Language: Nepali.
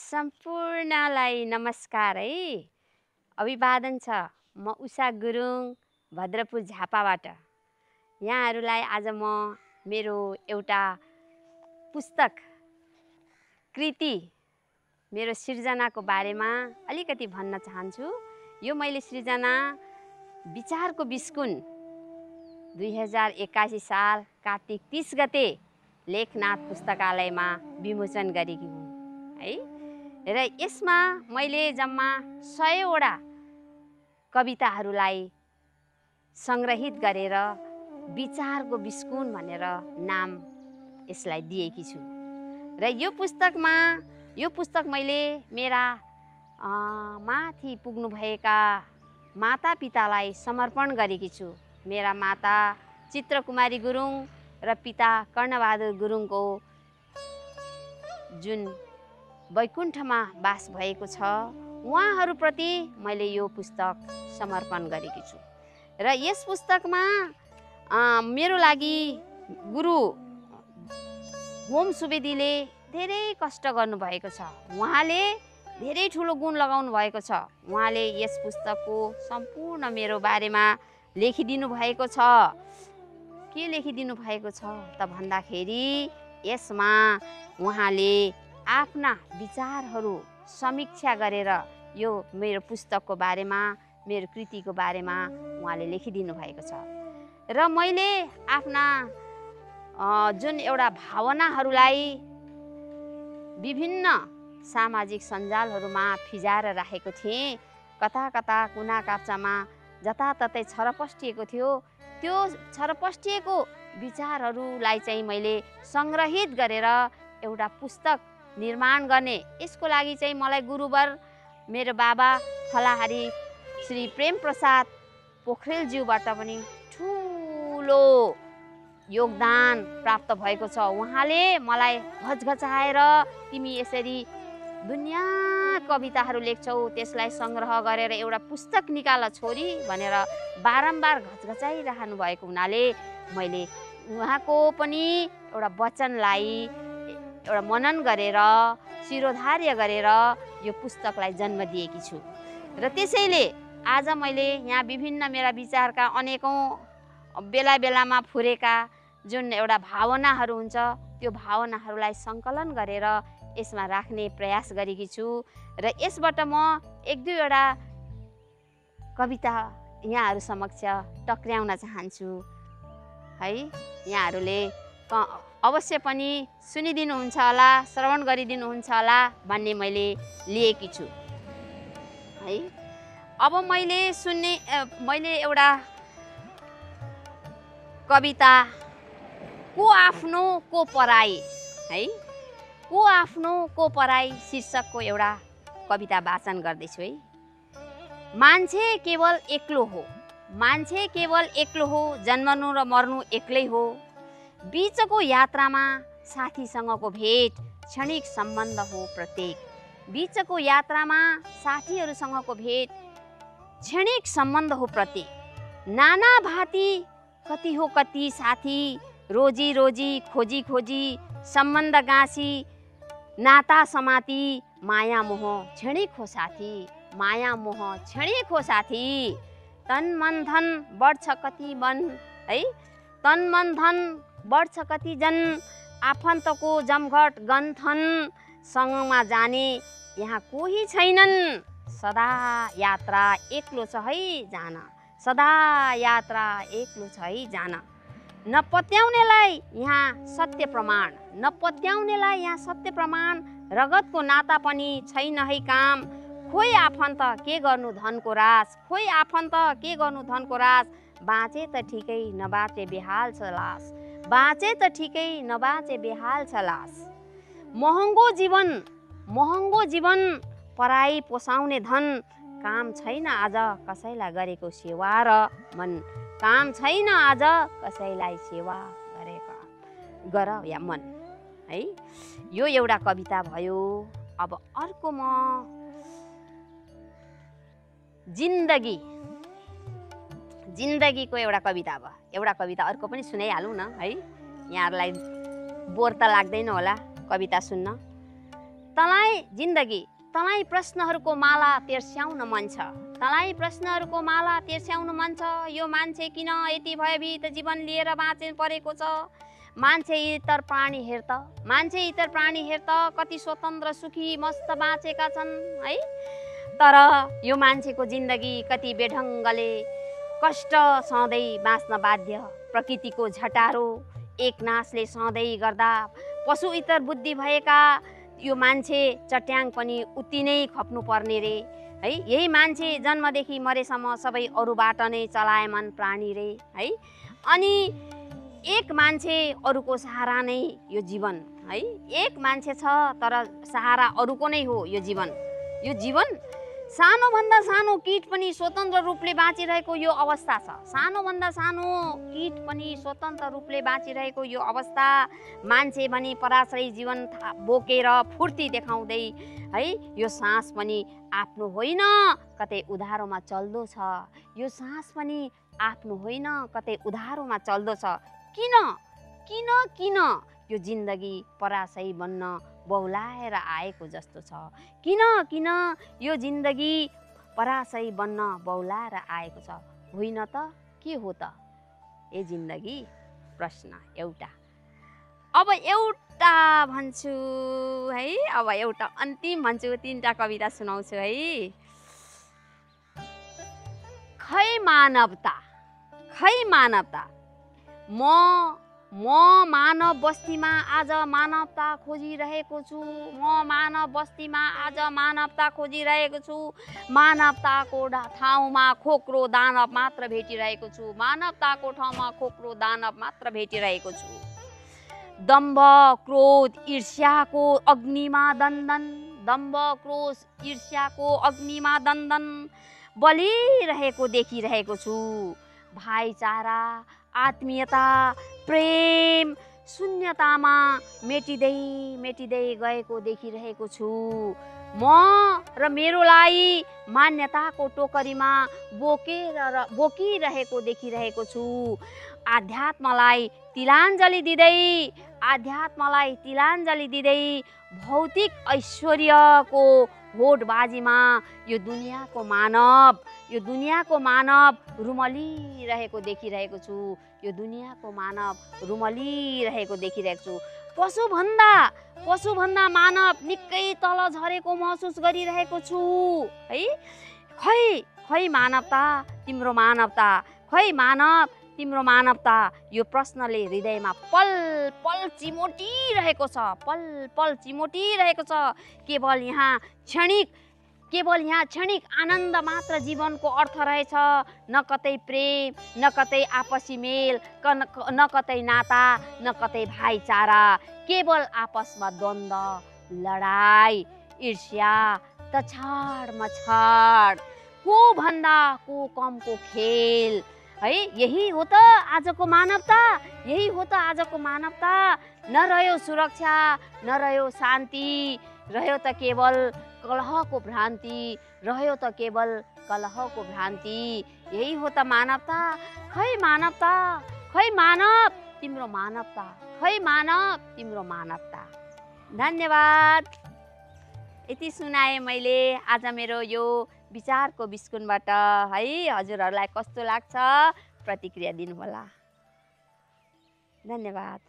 सम्पूर्णलाई नमस्कार है। अभिवादन छ। म उषा गुरुङ भद्रपुर झापाबाट यहाँहरूलाई आज म मेरो एउटा पुस्तक कृति मेरो सिर्जनाको बारेमा अलिकति भन्न चाहन्छु। यो मैले सिर्जना विचारको बिस्कुन 2081 साल कार्तिक 30 गते लेखनाथ पुस्तकालयमा विमोचन गरेकी हुँ है। र यसमा मैले जम्मा 100 वटा कविताहरूलाई संग्रहित गरेर विचारको बिस्कुन भनेर नाम यसलाई दिएकी छु। र यो पुस्तक मैले मेरा माथि पुग्नु भएका माता पितालाई समर्पण गरेकी छु। मेरा माता चित्रकुमारी गुरुङ र पिता कर्णबहादुर गुरुङको जुन वैकुण्ठमा बास भएको छ उहाँहरूप्रति मैले यो पुस्तक समर्पण गरेकी छु। र यस पुस्तकमा मेरो लागि गुरु होम सुवेदीले धेरै कष्ट गर्नुभएको छ। उहाँले धेरै ठुलो गुण लगाउनु भएको छ। उहाँले यस पुस्तकको सम्पूर्ण मेरो बारेमा लेखिदिनु भएको छ। के लेखिदिनु भएको छ त भन्दाखेरि यसमा उहाँले आफ्ना विचारहरू समीक्षा गरेर यो मेरो पुस्तकको बारेमा मेरो कृतिको बारेमा उहाँले लेखिदिनु भएको छ। र मैले आफ्ना जुन एउटा भावनाहरूलाई विभिन्न सामाजिक सञ्जालहरूमा फिजाएर राखेको थिएँ। कता कता कुना काप्चामा जताततै छरपस्टिएको थियो। त्यो छरपस्टिएको विचारहरूलाई चाहिँ मैले सङ्ग्रहित गरेर एउटा पुस्तक निर्माण गर्ने, यसको लागि चाहिँ मलाई गुरुवर मेरो बाबा फलाहारी श्री प्रेम प्रसाद पोखरेलज्यूबाट पनि ठुलो योगदान प्राप्त भएको छ। उहाँले मलाई घचघचाएर तिमी यसरी दुनियाँ कविताहरू लेख्छौ, त्यसलाई सङ्ग्रह गरेर एउटा पुस्तक निकाल छोरी भनेर बारम्बार घचघचाइरहनु भएको हुनाले मैले उहाँको पनि एउटा वचनलाई एउटा मनन गरेर शिरोधार्य गरेर यो पुस्तकलाई जन्म दिएकी छु। र त्यसैले आज मैले यहाँ विभिन्न मेरा विचारका अनेकौं बेला बेलामा फुरेका जुन एउटा भावनाहरू हुन्छ त्यो भावनाहरूलाई सङ्कलन गरेर यसमा राख्ने प्रयास गरेकी छु। र यसबाट म एक दुईवटा कविता यहाँहरू समक्ष टक्र्याउन चाहन्छु है। यहाँहरूले अवश्य पनि सुनिदिनुहुन्छ होला, श्रवण गरिदिनुहुन्छ होला भन्ने मैले लिएकी छु है। अब मैले एउटा कविता को आफ्नो को पराई है, को आफ्नो को पराई शीर्षकको एउटा कविता वाचन गर्दैछु है। मान्छे केवल एक्लो हो, मान्छे केवल एक्लो हो, जन्मनु र मर्नु एक्लै हो। बीचको यात्रामा साथीसँगको भेट क्षणिक सम्बन्ध हो प्रत्येक। बीचको यात्रामा साथीहरूसँगको भेट क्षणिक सम्बन्ध हो प्रत्येक। नाना भाती कति हो कति साथी, रोजी रोजी खोजी खोजी सम्बन्ध गाँसी नाता समाती। माया मोह क्षणिक हो साथी, माया मोह क्षणिक हो साथी। तन मन धन बढ्छ कति मन है, तन मन धन बढ्छ कति जन। आफन्तको जमघट गन्थन, सँगमा जाने यहाँ कोही छैनन्। सदा यात्रा एक्लो छ है जान, सदा यात्रा एक्लो छ है जान। नपत्याउनेलाई यहाँ सत्य प्रमाण, नपत्याउनेलाई यहाँ सत्य प्रमाण। रगतको नाता पनि छैन है काम। खोइ आफन्त के गर्नु धनको रास, खोइ आफन्त के गर्नु धनको रास। बाँचे त ठिकै नबाँचे बेहाल छ लास, बाँचे त ठिकै नबाँचे बेहाल छ लास। महँगो जीवन पराई पोसाउने धन। काम छैन आज कसैलाई गरेको सेवा र मन, काम छैन आज कसैलाई सेवा गरेको गर या मन है। यो एउटा कविता भयो। अब अर्को म जिन्दगीको एउटा कविता भयो। एउटा कविता अर्को पनि सुनाइहालौँ न है, यहाँहरूलाई बोर त लाग्दैन होला कविता सुन्न। तँलाई जिन्दगी, तँलाई प्रश्नहरूको माला तेर्स्याउन मन छ, तँलाई प्रश्नहरूको माला तेर्स्याउन मन छ। यो मान्छे किन यति भयभीत जीवन लिएर बाँचे परेको छ? मान्छे इतर प्राणी हेर त, मान्छे इतर प्राणी हेर त, कति स्वतन्त्र सुखी मस्त बाँचेका छन् है। तर यो मान्छेको जिन्दगी कति बेढङ्गले कष्ट सधैँ बाँच्न बाध्य। प्रकृतिको झटारो एकनासले सधैँ गर्दा पशु इतर बुद्धि भएका यो मान्छे चट्याङ पनि उति नै खप्नु पर्ने रे है। यही मान्छे जन्मदेखि मरेसम्म सबै अरूबाट नै चलायमान प्राणी रे है। अनि एक मान्छे अरूको सहारा नै यो जीवन है। एक मान्छे छ तर सहारा अरूको नै हो यो जीवन। यो जीवन सानोभन्दा सानो कीट पनि स्वतन्त्र रूपले बाँचिरहेको यो अवस्था छ। सानोभन्दा सानो कीट पनि स्वतन्त्र रूपले बाँचिरहेको यो अवस्था। मान्छे भने पराश्रयी जीवन बोकेर फुर्ती देखाउँदै है। यो सास पनि आफ्नो होइन कतै उधारोमा चल्दो छ। यो सास पनि आफ्नो होइन कतै उधारोमा चल्दो छ। किन किन किन यो जिन्दगी पराश्रयी बन्न बहुलाएर आएको जस्तो छ? किन किन यो जिन्दगी पराश्रयी बन्न बहुलाएर आएको छ? होइन त के हो त ए जिन्दगी? प्रश्न एउटा। अब एउटा भन्छु है, अब एउटा अन्तिम भन्छु, 3टा कविता सुनाउँछु है। खै मानवता, खै मानवता, म मानव बस्तीमा आज मानवता खोजिरहेको छु। म मानव बस्तीमा आज मानवता खोजिरहेको छु। मानवताको ठाउँमा खोक्रो दानव मात्र भेटिरहेको छु। मानवताको ठाउँमा खोक्रो दानव मात्र भेटिरहेको छु। दम्भ क्रोध ईर्ष्याको अग्निमा दन्दन, दम्भ क्रोध ईर्ष्याको अग्निमा दन्दन बलिरहेको देखिरहेको छु। भाइचारा, आत्मीयता, प्रेम शून्यतामा मेटिँदै मेटिँदै गएको देखिरहेको छु। म र मेरोलाई मान्यताको टोकरीमा बोकिरहेको देखिरहेको छु। आध्यात्मलाई तिलाञ्जली दिँदै, आध्यात्मलाई तिलाञ्जली दिँदै भौतिक ऐश्वर्यको होडबाजीमा यो दुनियाँको मानव रुमलिरहेको देखिरहेको छु। यो दुनियाँको मानव रुमलिरहेको देखिरहेको छु। पशुभन्दा मानव निकै तल झरेको महसुस गरिरहेको छु है। खै मानवता तिम्रो मानवता, खै मानव तिम्रो मानवता। यो प्रश्नले हृदयमा पल पल चिमोटिरहेको छ, पल पल चिमोटिरहेको छ। केवल यहाँ क्षणिक आनन्द मात्र जीवनको अर्थ रहेछ। न कतै प्रेम, न कतै आपसी मेल, न कतै नाता, न कतै भाइचारा। केवल आपसमा द्वन्द्व, लडाई, ईर्ष्या, तछाड मछाड, को भन्दा को कमको खेल है। यही हो त आजको मानवता, यही हो त आजको मानवता। न रह्यो सुरक्षा, न रह्यो शान्ति, रह्यो त केवल कलहको भ्रान्ति, रह्यो त केवल कलहको भ्रान्ति। यही हो त मानवता। खै मानवता, खै मानव तिम्रो मानवता, खै मानव तिम्रो मानवता। धन्यवाद। यति सुनाएँ मैले आज मेरो यो विचारको बिस्कुनबाट है। हजुरहरूलाई कस्तो लाग्छ प्रतिक्रिया दिनुहोला। धन्यवाद।